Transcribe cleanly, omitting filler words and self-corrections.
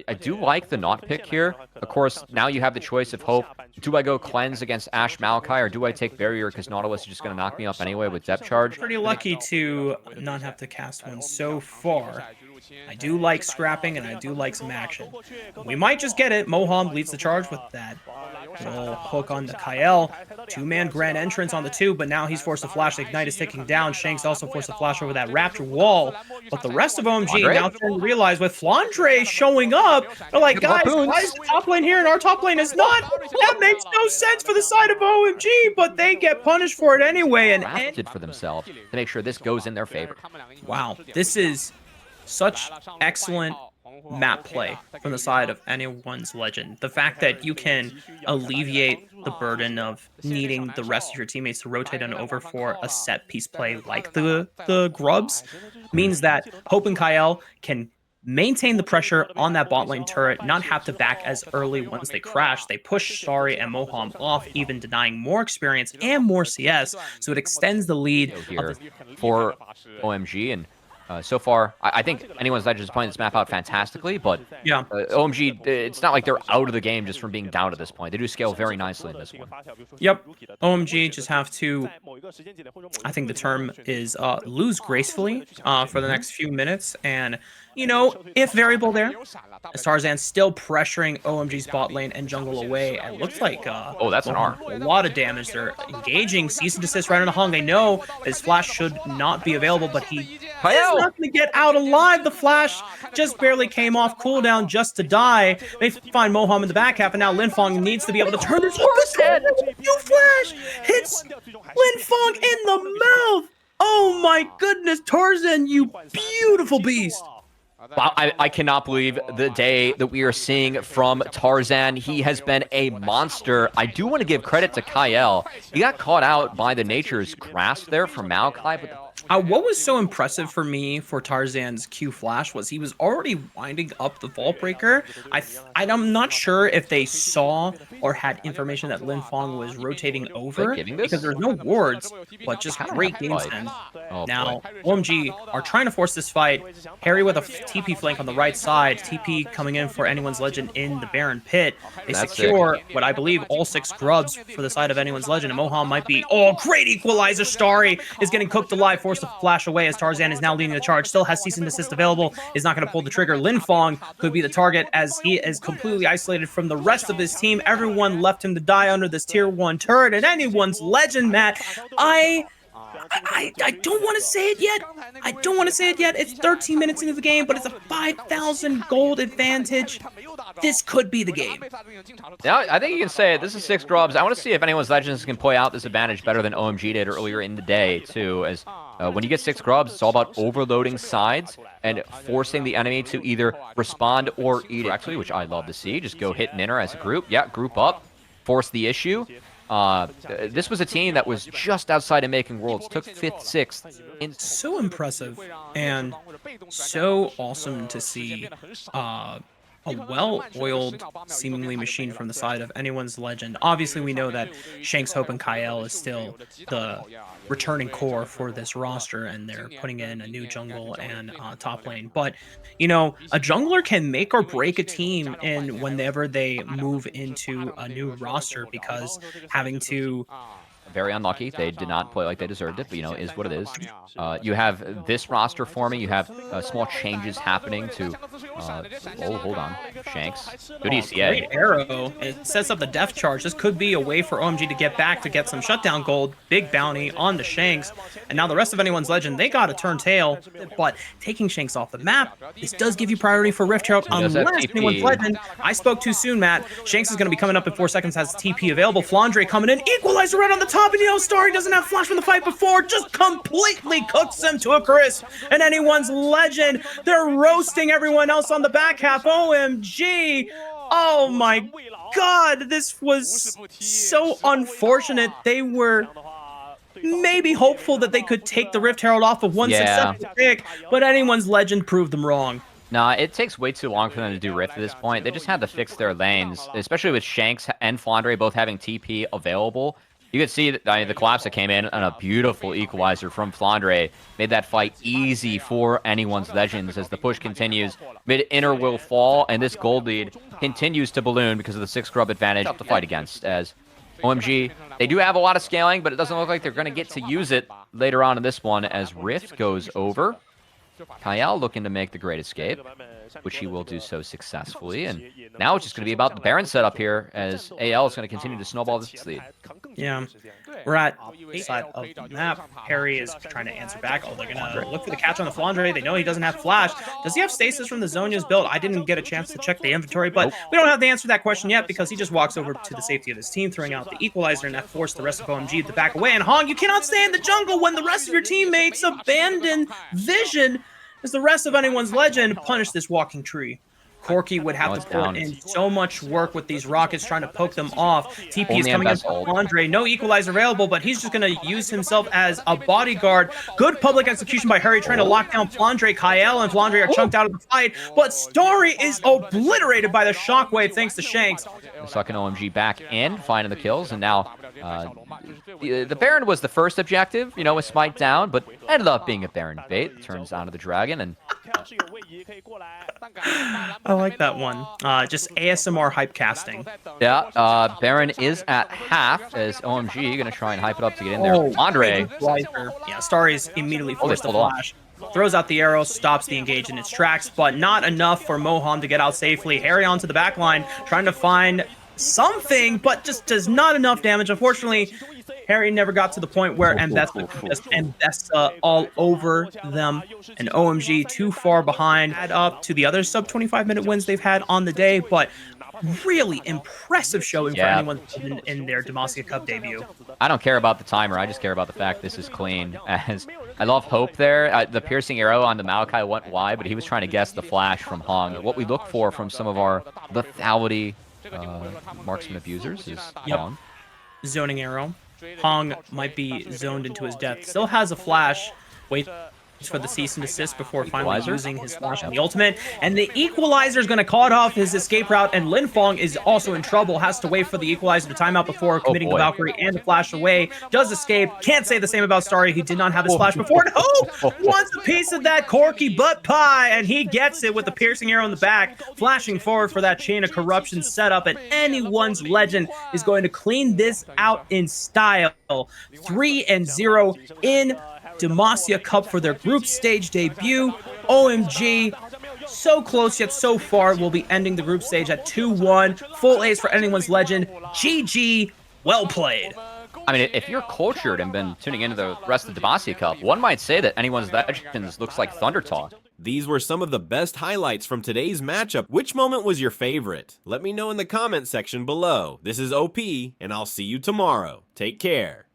I do like the not pick here. Of course, now you have the choice of Hope. Do I go cleanse against Ashe Maokai, or do I take barrier because Nautilus is just going to knock me off anyway with depth charge? Pretty lucky to not have to cast one so far. I do like scrapping, and I do like some action. We might just get it. Moham leads the charge with that little hook on the Kael. Two-man grand entrance on the 2, but now he's forced to flash. The Ignite is ticking down. Shanks also forced to flash over that Rapture wall. But the rest of OMG now starting to realize with Flandre showing up, they're like, guys, why is the top lane here and our top lane is not? That makes no sense for the side of OMG, but they get punished for it anyway. And drafted for themselves to make sure this goes in their favor. Wow, this is such excellent map play from the side of anyone's legend. The fact that you can alleviate the burden of needing the rest of your teammates to rotate on over for a set piece play like the Grubs means that Hope and Kael can maintain the pressure on that bot lane turret, not have to back as early once they crash. They push Sari and Moham off, even denying more experience and more CS, so it extends the lead here for OMG. And so far, I think anyone's legend is playing this map out fantastically, but yeah, OMG, it's not like they're out of the game just from being down at this point. They do scale very nicely in this one. Yep. OMG just have to, I think the term is lose gracefully for the next few minutes. And, you know, if variable there, as Tarzan's still pressuring OMG's bot lane and jungle away, it looks like oh, that's an arm. A lot of damage. They're engaging cease and desist right on the Hung. They know his flash should not be available, but he is not going to get out alive. The flash just barely came off cooldown just to die. They find Moham in the back half, and now Linfong needs to be able to turn this head. You flash hits Linfong in the mouth. Oh my goodness, Tarzan, you beautiful beast. Wow, I cannot believe the day that we are seeing from Tarzan. He has been a monster. I do want to give credit to Kael. He got caught out by the Nature's Grasp there from Maokai, but what was so impressive for me for Tarzan's Q flash was he was already winding up the Vault Breaker. I'm not sure if they saw or had information that Linfong was rotating over because there's no wards, but just great game sense. Now, OMG are trying to force this fight. Harry with a TP flank on the right side. TP coming in for anyone's legend in the Baron Pit. They secure what I believe all 6 grubs for the side of anyone's legend. And Moham might be, oh, great equalizer. Starry is getting cooked alive, forced to flash away as Tarzan is now leading the charge. Still has cease and desist available. Is not going to pull the trigger. Linfong could be the target as he is completely isolated from the rest of his team. Everyone left him to die under this tier 1 turret. And anyone's legend, Matt, I don't want to say it yet. I don't want to say it yet. It's 13 minutes into the game, but it's a 5,000 gold advantage. This could be the game. Yeah, I think you can say it. This is 6 grubs. I want to see if anyone's legends can play out this advantage better than OMG did earlier in the day, too. As when you get 6 grubs, it's all about overloading sides and forcing the enemy to either respond or eat it, actually, which I love to see. Just go hit Ninner as a group. Yeah, group up. Force the issue. This was a team that was just outside of making worlds, took 5th, 6th. So impressive and so awesome to see a well-oiled, seemingly machine from the side of anyone's legend. Obviously, we know that Shanks, Hope, and Kael is still the returning core for this roster, and they're putting in a new jungle and top lane. But, you know, a jungler can make or break a team in whenever they move into a new roster, because having to... Very unlucky. They did not play like they deserved it, but, you know, is what it is. You have this roster forming. You have small changes happening to... oh, hold on. Shanks. Good ECA. Great arrow. It sets up the death charge. This could be a way for OMG to get back to get some shutdown gold. Big bounty on the Shanks. And now the rest of anyone's legend, they got to turn tail. But taking Shanks off the map, this does give you priority for Rift Herald unless anyone's legend. I spoke too soon, Matt. Shanks is going to be coming up in 4 seconds, has TP available. Flandre coming in. Equalizer right on the top. And, you know, Starry doesn't have flash from the fight before, just completely cooks them to a crisp. And anyone's legend, they're roasting everyone else on the back half. OMG. Oh my God, this was so unfortunate. They were maybe hopeful that they could take the Rift Herald off of one successful pick, but anyone's legend proved them wrong. Nah, it takes way too long for them to do Rift at this point. They just had to fix their lanes, especially with Shanks and Flandre both having TP available. You could see that the collapse that came in and a beautiful equalizer from Flandre made that fight easy for anyone's legends as the push continues. Mid-inner will fall, and this gold lead continues to balloon because of the 6 grub advantage to fight against. As OMG, they do have a lot of scaling, but it doesn't look like they're going to get to use it later on in this one as Rift goes over. Kyle looking to make the great escape, which he will do so successfully. And now it's just going to be about the Baron setup here as AL is going to continue to snowball this lead. Yeah, we're at side of the map. Harry is trying to answer back. Oh, they're going to look for the catch on the Flandre. They know he doesn't have flash. Does he have stasis from the Zhonya's build? I didn't get a chance to check the inventory, but we don't have the answer to that question yet because he just walks over to the safety of his team, throwing out the equalizer, and that forced the rest of OMG to back away. And Hong, you cannot stay in the jungle when the rest of your teammates abandon vision as the rest of anyone's legend punish this walking tree. Corki would have to put in so much work with these rockets trying to poke them off. TP is coming in from Andre. No equalizer available, but he's just going to use himself as a bodyguard. Good public execution by Harry trying to lock down Flandre. Kyle and Flandre are chunked out of the fight, but Starry is obliterated by the shockwave thanks to Shanks. Sucking OMG back in, finding the kills, and now the Baron was the first objective, you know, with Smite down, but ended up being a Baron bait. Turns onto the Dragon, and I like that one. Just ASMR hype casting. Yeah, Baron is at half as OMG going to try and hype it up to get in there. Andre. Yeah, Starry's immediately forced the flash. Throws out the arrow, stops the engage in its tracks, but not enough for Mohan to get out safely. Harry onto the back line, trying to find something, but just does not enough damage. Unfortunately, Harry never got to the point where Mbessa all over them, and OMG too far behind. Add up to the other sub 25-minute wins they've had on the day, but really impressive showing for anyone in their Demacia Cup debut. I don't care about the timer. I just care about the fact this is clean. As I love Hope there. The piercing arrow on the Maokai went wide, but he was trying to guess the flash from Hong. What we look for from some of our lethality marksman abusers is Hong. Zoning arrow. Hong might be zoned into his death. Still has a flash. Waits for the cease and desist before finally using his flash on the ultimate. And the equalizer is going to cut off his escape route, and Lin Fong is also in trouble. Has to wait for the equalizer to time out before committing the Valkyrie and the flash away. Does escape. Can't say the same about Starry. He did not have his flash before. And Hope wants a piece of that Corki butt pie, and he gets it with the piercing arrow in the back, flashing forward for that chain of corruption setup. And anyone's legend is going to clean this out in style. 3-0 in Demacia Cup for their group stage debut. OMG, so close yet so far. Will be ending the group stage at 2-1. Full A's for anyone's legend. GG, well played. I mean, if you're cultured and been tuning into the rest of the Demacia Cup, one might say that anyone's legends looks like Thunder Talk. These were some of the best highlights from today's matchup. Which moment was your favorite? Let me know in the comment section below. This is OP, and I'll see you tomorrow. Take care.